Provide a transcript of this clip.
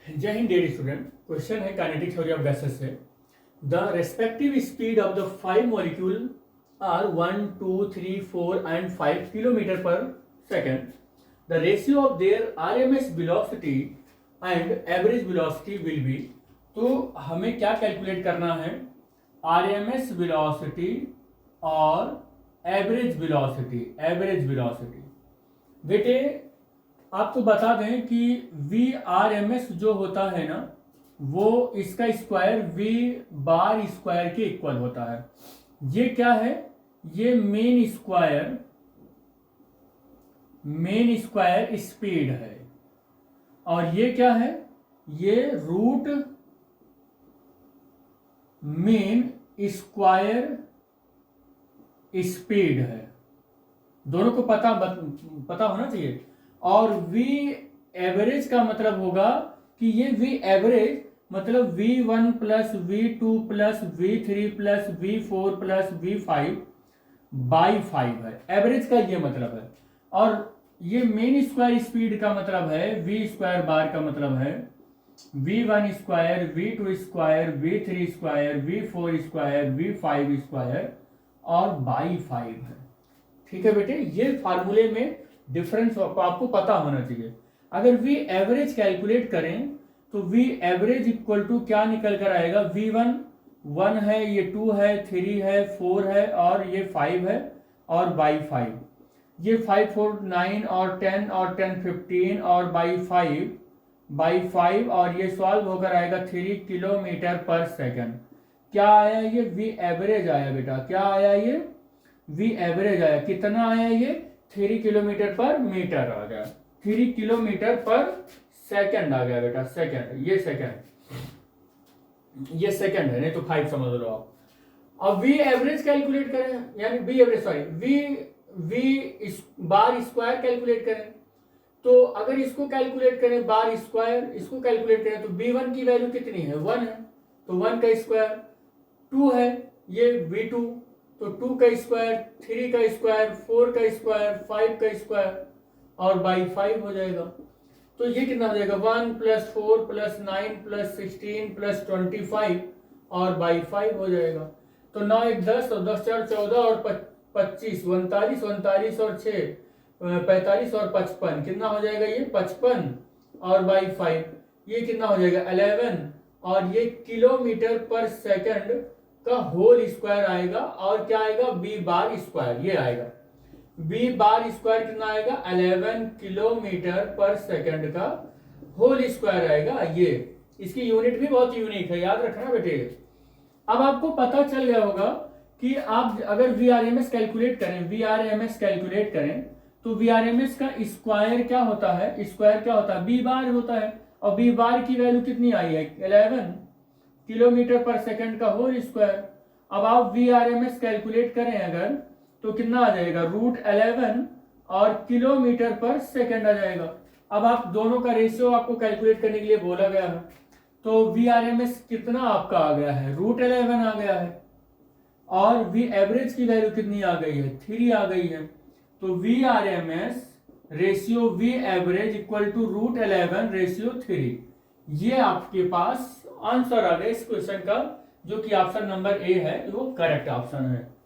जय हिंद dear student. Question है काइनेटिक थ्योरी ऑफ गैसेस से। The respective speed of the 5 molecule are 1, 2, 3, 4 and 5 kilometre पर second. The ratio of their RMS velocity and average velocity will be. तो हमें क्या calculate करना है? आरएमएस वेलोसिटी और average velocity. बेटे आपको बता दें कि वी आर एम एस जो होता है ना, वो इसका स्क्वायर वी बार स्क्वायर के इक्वल होता है। ये क्या है? ये मेन स्क्वायर स्पीड है। और ये क्या है? ये रूट मेन स्क्वायर स्पीड है। दोनों को पता होना चाहिए। और वी एवरेज का मतलब होगा कि ये वी एवरेज मतलब V1 plus V2 plus V3 plus V4 plus V5 by 5 है। एवरेज का ये मतलब है। और ये मेन स्क्वायर स्पीड का मतलब है V स्क्वायर बार का मतलब है V1 square V2 square V3 square V4 square V5 square और बाई 5 है। ठीक है बेटे, ये फार्मूले में डिफरेंस आपको पता होना चाहिए। अगर वी एवरेज कैलकुलेट करें तो वी एवरेज इक्वल टू क्या निकल कर आएगा? V1 1 है, ये 2 है, 3 है, 4 है और ये 5 है और बाई 5 ये 5 4 9 और 10 और 10 15 और बाई 5 और ये सॉल्व होकर आएगा 3 किलोमीटर पर सेकेंड। क्या आया? ये वी एवरेज आया बेटा। क्या आया? ये वी एवरेज आया। कितना आया? ये 3 किलोमीटर पर मीटर आ गया। 3 किलोमीटर पर सेकंड आ गया बेटा। सेकंड, ये सेकंड है, नहीं तो 5 समझ लो आप। अब वी एवरेज कैलकुलेट करें, यानी V average V bar square calculate करें। तो अगर इसको कैलकुलेट करें बार स्क्वायर, इसको कैलकुलेट करें तो V1 की वैल्यू कितनी है? 1 है, तो 1 का स्क्वायर। 2 है, ये V2, तो 2 का स्क्वायर, 3 का स्क्वायर, 4 का स्क्वायर, 5 का स्क्वायर और बाई 5 हो जाएगा। तो ये कितना हो जाएगा? 1 प्लस 4 प्लस 9 प्लस 16 प्लस 25 और बाई 5 हो जाएगा। तो 9 1 10 और 10 4 14 और 25 39 39 और 6 45 और 55 कितना हो जाएगा? ये 55 और बाई 5 ये कितना हो जाएगा? 11 और ये किलोमीटर पर सेकंड का होल स्क्वायर आएगा। और क्या आएगा? बी बार स्क्वायर, ये आएगा बी बार स्क्वायर कितना आएगा? 11 किलोमीटर पर सेकंड का होल स्क्वायर आएगा। ये इसकी यूनिट भी बहुत यूनिक है, याद रखना बेटे। अब आपको पता चल गया होगा कि आप अगर VRMS कैलकुलेट करें तो VRMS का स्क्वायर क्या होता है? स्क्वायर क्या होता है? बी बार होता है। और बी बार की वैल्यू कितनी आई है? 11 किलोमीटर पर सेकंड का होल स्क्वायर। अब आप VRMS कैलकुलेट करें अगर, तो कितना आ जाएगा? √11 और किलोमीटर पर सेकंड आ जाएगा। अब आप दोनों का रेशियो आपको कैलकुलेट करने के लिए बोला गया है। तो VRMS कितना आपका आ गया है? √11 आ गया है। और वी एवरेज की वैल्यू कितनी आ गई है? 3 आ गई है। तो VRMS ratio V average equal to √11 ratio 3। ये आपके पास आंसर आ गया इस क्वेश्चन का, जो कि ऑप्शन नंबर ए है, वो करेक्ट ऑप्शन है।